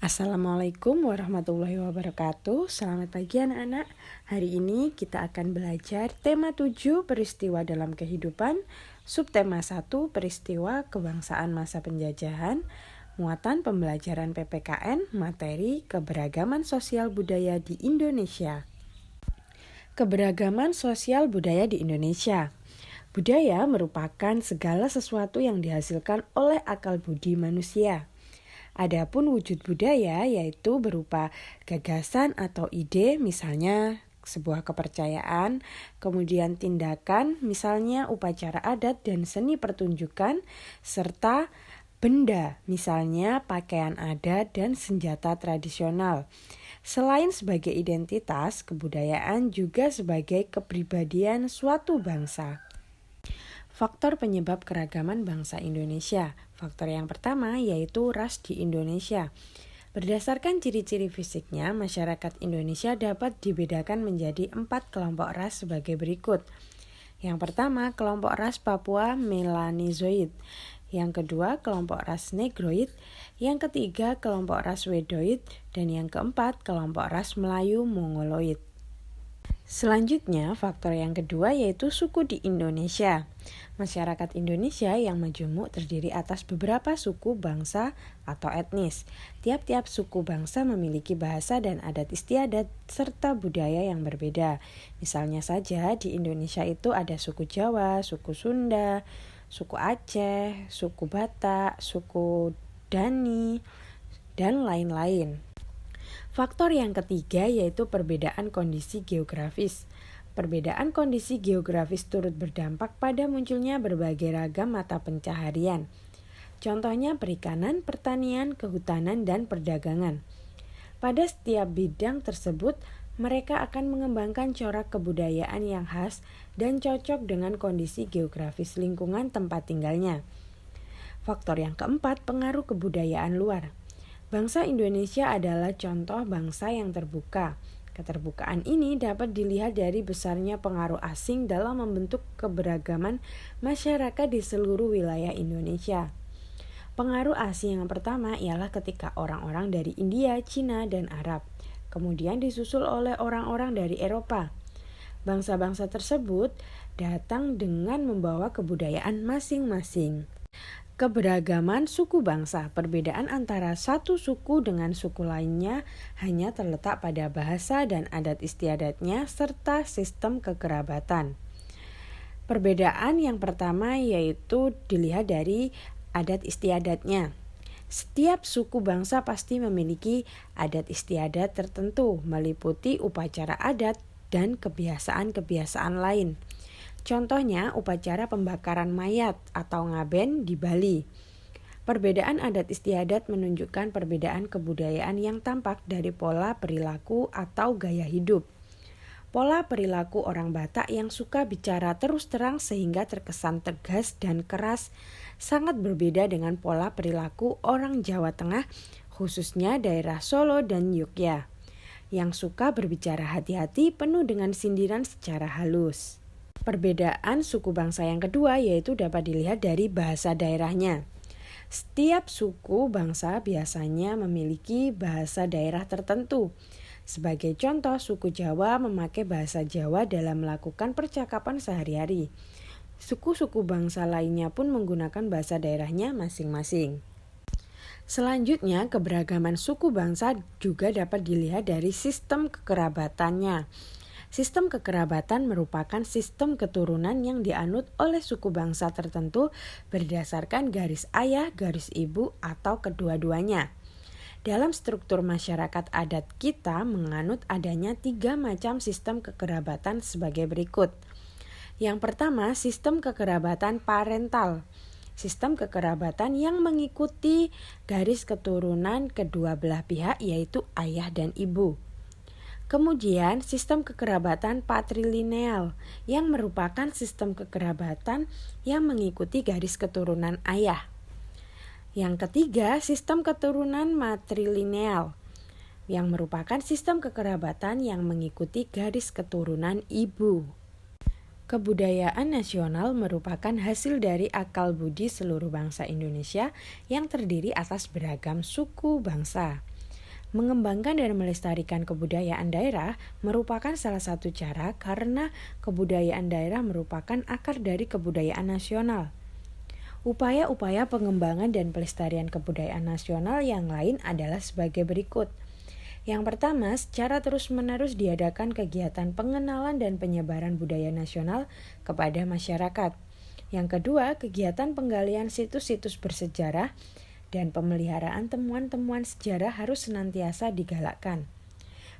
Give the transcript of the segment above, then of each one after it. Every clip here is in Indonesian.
Assalamualaikum warahmatullahi wabarakatuh. Selamat pagi anak-anak. Hari ini kita akan belajar tema 7 peristiwa dalam kehidupan, subtema 1 peristiwa kebangsaan masa penjajahan, muatan pembelajaran PPKN, materi keberagaman sosial budaya di Indonesia. Keberagaman sosial budaya di Indonesia. Budaya merupakan segala sesuatu yang dihasilkan oleh akal budi manusia. Adapun wujud budaya yaitu berupa gagasan atau ide, misalnya sebuah kepercayaan, kemudian tindakan, misalnya upacara adat dan seni pertunjukan, serta benda, misalnya pakaian adat dan senjata tradisional. Selain sebagai identitas, kebudayaan juga sebagai kepribadian suatu bangsa. Faktor penyebab keragaman bangsa Indonesia. Faktor yang pertama yaitu ras di Indonesia. Berdasarkan ciri-ciri fisiknya, masyarakat Indonesia dapat dibedakan menjadi 4 kelompok ras sebagai berikut. Yang pertama, kelompok ras Papua Melanozoid. Yang kedua, kelompok ras Negroid. Yang ketiga, kelompok ras Wedoid. Dan yang keempat, kelompok ras Melayu Mongoloid. Selanjutnya, faktor yang kedua yaitu suku di Indonesia. Masyarakat Indonesia yang majemuk terdiri atas beberapa suku bangsa atau etnis. Tiap-tiap suku bangsa memiliki bahasa dan adat istiadat serta budaya yang berbeda. Misalnya saja di Indonesia itu ada suku Jawa, suku Sunda, suku Aceh, suku Batak, suku Dani, dan lain-lain. Faktor yang ketiga yaitu perbedaan kondisi geografis. Perbedaan kondisi geografis turut berdampak pada munculnya berbagai ragam mata pencaharian. Contohnya perikanan, pertanian, kehutanan, dan perdagangan. Pada setiap bidang tersebut, mereka akan mengembangkan corak kebudayaan yang khas dan cocok dengan kondisi geografis lingkungan tempat tinggalnya. Faktor yang keempat, pengaruh kebudayaan luar. Bangsa Indonesia adalah contoh bangsa yang terbuka. Keterbukaan ini dapat dilihat dari besarnya pengaruh asing dalam membentuk keberagaman masyarakat di seluruh wilayah Indonesia. Pengaruh asing yang pertama ialah ketika orang-orang dari India, Cina, dan Arab. Kemudian disusul oleh orang-orang dari Eropa. Bangsa-bangsa tersebut datang dengan membawa kebudayaan masing-masing. Keberagaman suku bangsa. Perbedaan antara satu suku dengan suku lainnya hanya terletak pada bahasa dan adat istiadatnya serta sistem kekerabatan. Perbedaan yang pertama yaitu dilihat dari adat istiadatnya. Setiap suku bangsa pasti memiliki adat istiadat tertentu, meliputi upacara adat dan kebiasaan-kebiasaan lain. Contohnya upacara pembakaran mayat atau ngaben di Bali. Perbedaan adat istiadat menunjukkan perbedaan kebudayaan yang tampak dari pola perilaku atau gaya hidup. Pola perilaku orang Batak yang suka bicara terus terang sehingga terkesan tegas dan keras sangat berbeda dengan pola perilaku orang Jawa Tengah, khususnya daerah Solo dan Yogyakarta, yang suka berbicara hati-hati penuh dengan sindiran secara halus. Perbedaan suku bangsa yang kedua yaitu dapat dilihat dari bahasa daerahnya. Setiap suku bangsa biasanya memiliki bahasa daerah tertentu. Sebagai contoh, suku Jawa memakai bahasa Jawa dalam melakukan percakapan sehari-hari. Suku-suku bangsa lainnya pun menggunakan bahasa daerahnya masing-masing. Selanjutnya, keberagaman suku bangsa juga dapat dilihat dari sistem kekerabatannya. Sistem kekerabatan merupakan sistem keturunan yang dianut oleh suku bangsa tertentu berdasarkan garis ayah, garis ibu, atau kedua-duanya. Dalam struktur masyarakat adat kita menganut adanya 3 macam sistem kekerabatan sebagai berikut. Yang pertama, sistem kekerabatan parental. Sistem kekerabatan yang mengikuti garis keturunan kedua belah pihak yaitu ayah dan ibu. Kemudian sistem kekerabatan patrilineal yang merupakan sistem kekerabatan yang mengikuti garis keturunan ayah. Yang ketiga, sistem keturunan matrilineal yang merupakan sistem kekerabatan yang mengikuti garis keturunan ibu. Kebudayaan nasional merupakan hasil dari akal budi seluruh bangsa Indonesia yang terdiri atas beragam suku bangsa. Mengembangkan dan melestarikan kebudayaan daerah merupakan salah satu cara karena kebudayaan daerah merupakan akar dari kebudayaan nasional. Upaya-upaya pengembangan dan pelestarian kebudayaan nasional yang lain adalah sebagai berikut. Yang pertama, secara terus-menerus diadakan kegiatan pengenalan dan penyebaran budaya nasional kepada masyarakat. Yang kedua, kegiatan penggalian situs-situs bersejarah dan pemeliharaan temuan-temuan sejarah harus senantiasa digalakkan.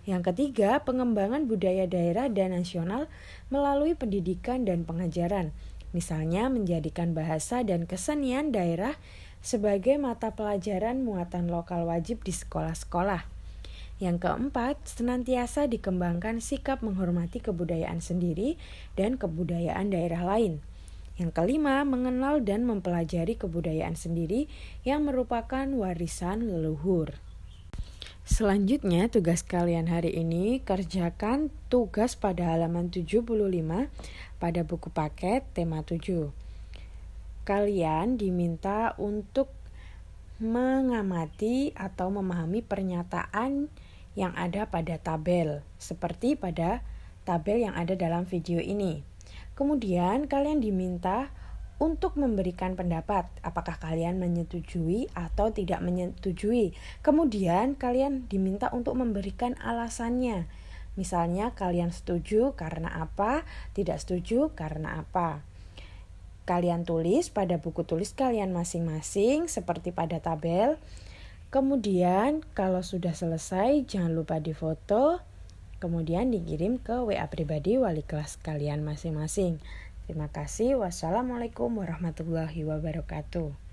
Yang ketiga, pengembangan budaya daerah dan nasional melalui pendidikan dan pengajaran, misalnya menjadikan bahasa dan kesenian daerah sebagai mata pelajaran muatan lokal wajib di sekolah-sekolah. Yang keempat, senantiasa dikembangkan sikap menghormati kebudayaan sendiri dan kebudayaan daerah lain. Yang kelima, mengenal dan mempelajari kebudayaan sendiri yang merupakan warisan leluhur. Selanjutnya, tugas kalian hari ini kerjakan tugas pada halaman 75 pada buku paket tema 7. Kalian diminta untuk mengamati atau memahami pernyataan yang ada pada tabel, seperti pada tabel yang ada dalam video ini. Kemudian kalian diminta untuk memberikan pendapat, apakah kalian menyetujui atau tidak menyetujui. Kemudian kalian diminta untuk memberikan alasannya. Misalnya kalian setuju karena apa, tidak setuju karena apa. Kalian tulis pada buku tulis kalian masing-masing seperti pada tabel. Kemudian kalau sudah selesai jangan lupa difoto. Kemudian dikirim ke WA pribadi wali kelas kalian masing-masing. Terima kasih. Wassalamualaikum warahmatullahi wabarakatuh.